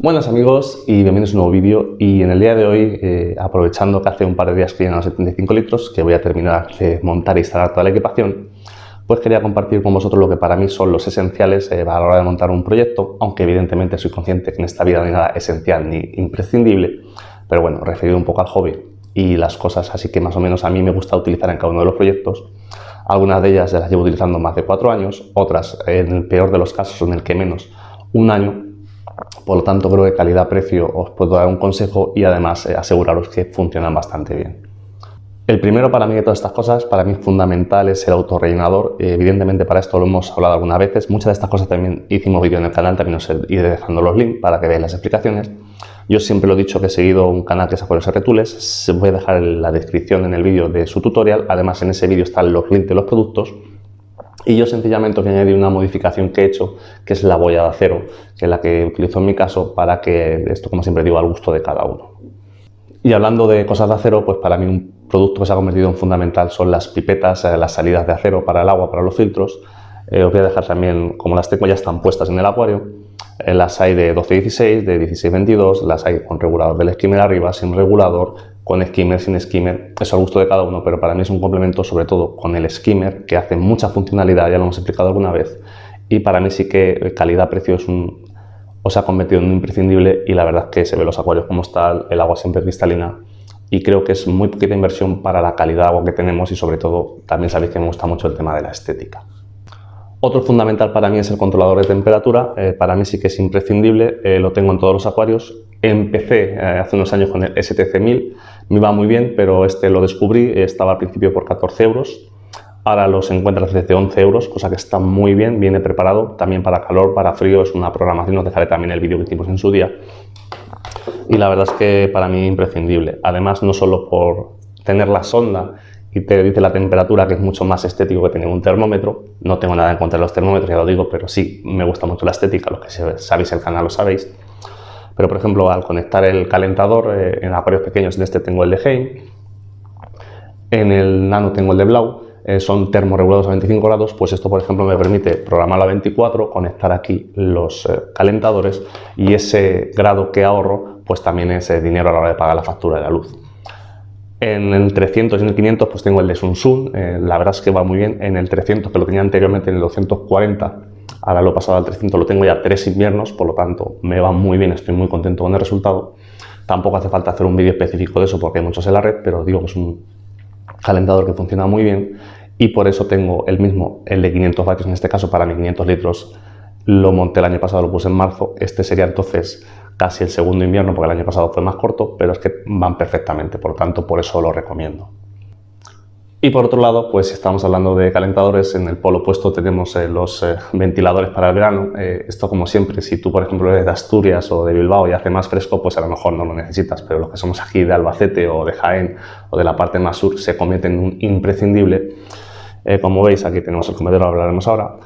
Buenas amigos y bienvenidos a un nuevo vídeo. Y en el día de hoy, aprovechando que hace un par de días que llenan los 75 litros, que voy a terminar de montar e instalar toda la equipación, pues quería compartir con vosotros lo que para mí son los esenciales a la hora de montar un proyecto, aunque evidentemente soy consciente que en esta vida no hay nada esencial ni imprescindible, pero bueno, referido un poco al hobby y las cosas así que más o menos a mí me gusta utilizar en cada uno de los proyectos. Algunas de ellas las llevo utilizando más de 4 años, otras, en el peor de los casos, en el que menos, 1 año. Por lo tanto, creo que calidad-precio os puedo dar un consejo y además aseguraros que funcionan bastante bien. El primero para mí de todas estas cosas, para mí fundamental, es el autorrellenador. Evidentemente para esto lo hemos hablado algunas veces. Muchas de estas cosas también hicimos vídeo en el canal, también os iré dejando los links para que veáis las explicaciones. Yo siempre lo he dicho que he seguido un canal que es Acuarios R-Tools. Se voy a dejar en la descripción en el vídeo de su tutorial. Además en ese vídeo están los links de los productos. Y yo sencillamente os añadí una modificación que he hecho, que es la boya de acero, que es la que utilizo en mi caso para que esto, como siempre digo, al gusto de cada uno. Y hablando de cosas de acero, pues para mí un producto que se ha convertido en fundamental son las pipetas, las salidas de acero para el agua, para los filtros. Os voy a dejar también, como las tengo ya están puestas en el acuario, las hay de 12-16, de 16-22, las hay con regulador del skimmer arriba, sin regulador, con skimmer, sin skimmer, eso al gusto de cada uno, pero para mí es un complemento sobre todo con el skimmer, que hace mucha funcionalidad, ya lo hemos explicado alguna vez, y para mí sí que calidad-precio se ha convertido en un imprescindible, y la verdad es que se ve los acuarios como está, el agua siempre cristalina, y creo que es muy poquita inversión para la calidad de agua que tenemos, y sobre todo también sabéis que me gusta mucho el tema de la estética. Otro fundamental para mí es el controlador de temperatura. Para mí sí que es imprescindible, lo tengo en todos los acuarios. Empecé hace unos años con el STC1000, me iba muy bien, pero este lo descubrí, estaba al principio por 14 euros, ahora los encuentras desde 11 euros, cosa que está muy bien, viene preparado también para calor, para frío, es una programación, os dejaré también el vídeo que hicimos en su día. Y la verdad es que para mí imprescindible, además no solo por tener la sonda y te dice la temperatura, que es mucho más estético que tener un termómetro. No tengo nada en contra de los termómetros, ya lo digo, pero sí me gusta mucho la estética, los que sabéis el canal lo sabéis. Pero por ejemplo, al conectar el calentador en acuarios pequeños, en este tengo el de Heim, en el Nano tengo el de Blau, son termorregulados a 25 grados, pues esto por ejemplo me permite programarlo a 24, conectar aquí los calentadores y ese grado que ahorro pues también es dinero a la hora de pagar la factura de la luz. En el 300 y en el 500 pues tengo el de Sunsun, la verdad es que va muy bien. En el 300, que lo tenía anteriormente en el 240, ahora lo he pasado al 300, lo tengo ya 3 inviernos, por lo tanto me va muy bien, estoy muy contento con el resultado. Tampoco hace falta hacer un vídeo específico de eso porque hay muchos en la red, pero digo que es un calentador que funciona muy bien y por eso tengo el mismo, el de 500 vatios, en este caso para mis 500 litros, lo monté el año pasado, lo puse en marzo. Este sería entonces casi el segundo invierno, porque el año pasado fue más corto, pero es que van perfectamente, por lo tanto, por eso lo recomiendo. Y por otro lado, pues si estamos hablando de calentadores, en el polo opuesto tenemos los ventiladores para el verano. Esto, como siempre, si tú, por ejemplo, eres de Asturias o de Bilbao y hace más fresco, pues a lo mejor no lo necesitas, pero los que somos aquí de Albacete o de Jaén o de la parte más sur se convierte en un imprescindible. Como veis, aquí tenemos el comedero, hablaremos ahora.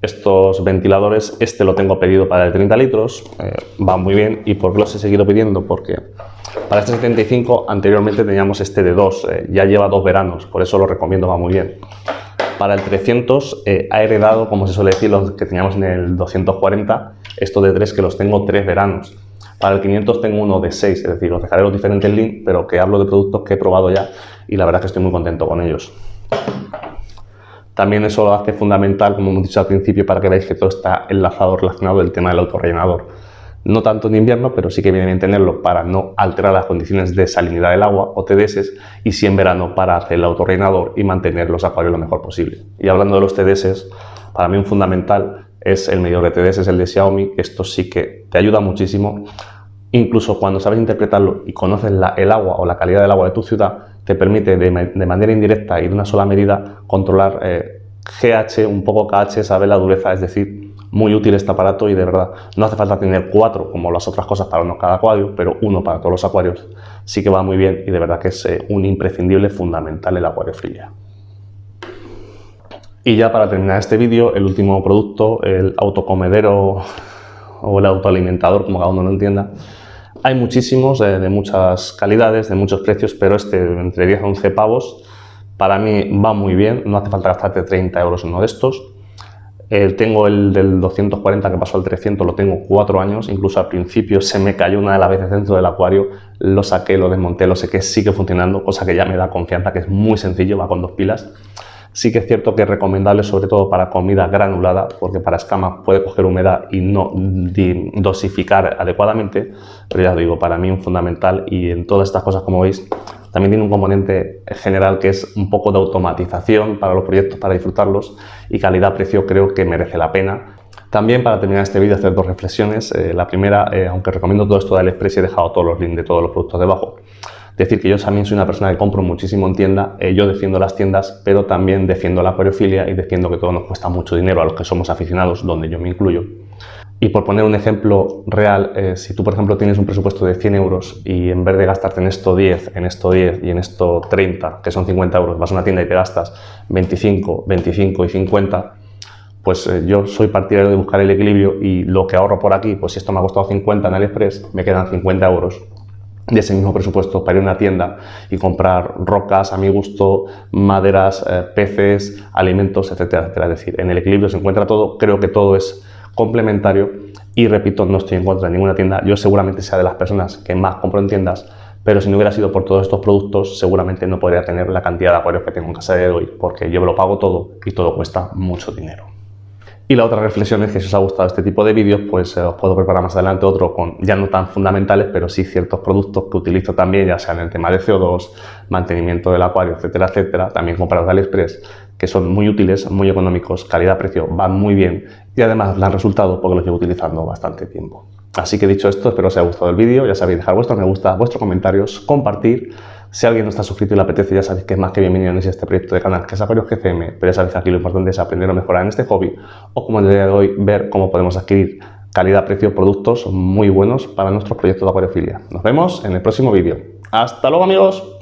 Estos ventiladores, este lo tengo pedido para el 30 litros, va muy bien. ¿Y por qué los he seguido pidiendo? Porque para este 75 anteriormente teníamos este de 2, ya lleva 2 veranos, por eso lo recomiendo, va muy bien. Para el 300 ha heredado, como se suele decir, los que teníamos en el 240, estos de 3 que los tengo 3 veranos. Para el 500 tengo uno de 6, es decir, os dejaré los diferentes links, pero que hablo de productos que he probado ya y la verdad es que estoy muy contento con ellos. También eso lo hace fundamental, como hemos dicho al principio, para que veáis que todo está enlazado, relacionado el tema del autorrellenador. No tanto en invierno, pero sí que viene bien tenerlo para no alterar las condiciones de salinidad del agua o TDS, y sí en verano para hacer el autorrellenador y mantener los acuarios lo mejor posible. Y hablando de los TDS, para mí un fundamental es el medidor de TDS, es el de Xiaomi. Esto sí que te ayuda muchísimo. Incluso cuando sabes interpretarlo y conoces el agua o la calidad del agua de tu ciudad, te permite de manera indirecta y de una sola medida controlar GH, un poco KH, saber la dureza, es decir, muy útil este aparato y de verdad no hace falta tener 4 como las otras cosas para uno cada acuario, pero uno para todos los acuarios sí que va muy bien y de verdad que es un imprescindible fundamental el acuariofilia. Y ya para terminar este vídeo, el último producto, el autocomedero o el autoalimentador, como cada uno lo entienda. Hay muchísimos, de muchas calidades, de muchos precios, pero este entre 10 a 11 pavos para mí va muy bien, no hace falta gastarte 30 euros en uno de estos. Tengo el del 240 que pasó al 300, lo tengo 4 años, incluso al principio se me cayó una de las veces dentro del acuario, lo saqué, lo desmonté, lo sequé, sigue funcionando, cosa que ya me da confianza, que es muy sencillo, va con 2 pilas. Sí que es cierto que es recomendable sobre todo para comida granulada, porque para escamas puede coger humedad y no dosificar adecuadamente, pero ya os digo, para mí es fundamental, y en todas estas cosas, como veis, también tiene un componente general que es un poco de automatización para los proyectos, para disfrutarlos, y calidad-precio creo que merece la pena. También, para terminar este vídeo, hacer 2 reflexiones. La primera, aunque recomiendo todo esto de AliExpress, he dejado todos los links de todos los productos debajo. Decir que yo también soy una persona que compro muchísimo en tienda, yo defiendo las tiendas, pero también defiendo la acuariofilia y defiendo que todo nos cuesta mucho dinero a los que somos aficionados, donde yo me incluyo. Y por poner un ejemplo real, si tú por ejemplo tienes un presupuesto de 100 euros y en vez de gastarte en esto 10, en esto 10 y en esto 30, que son 50 euros, vas a una tienda y te gastas 25, 25 y 50, pues yo soy partidario de buscar el equilibrio, y lo que ahorro por aquí, pues si esto me ha costado 50 en AliExpress, me quedan 50 euros de ese mismo presupuesto para ir a una tienda y comprar rocas a mi gusto, maderas, peces, alimentos, etcétera, etcétera. Es decir, en el equilibrio se encuentra todo, creo que todo es complementario, y repito, no estoy en contra de ninguna tienda, yo seguramente sea de las personas que más compro en tiendas, pero si no hubiera sido por todos estos productos, seguramente no podría tener la cantidad de acuarios que tengo en casa de hoy, porque yo me lo pago todo y todo cuesta mucho dinero. Y la otra reflexión es que si os ha gustado este tipo de vídeos, pues os puedo preparar más adelante otro con ya no tan fundamentales, pero sí ciertos productos que utilizo también, ya sea en el tema de CO2, mantenimiento del acuario, etcétera, etcétera, también comprados de AliExpress, que son muy útiles, muy económicos, calidad-precio, van muy bien, y además dan resultados porque los llevo utilizando bastante tiempo. Así que dicho esto, espero os haya gustado el vídeo, ya sabéis, dejar vuestro me gusta, vuestros comentarios, compartir. Si alguien no está suscrito y le apetece, ya sabéis que es más que bienvenido en este proyecto de canal, que es Aquarius GCM, pero ya sabéis que aquí lo importante es aprender o mejorar en este hobby, o como en el día de hoy, ver cómo podemos adquirir calidad-precio, productos muy buenos para nuestros proyectos de acuariofilia. Nos vemos en el próximo vídeo. ¡Hasta luego, amigos!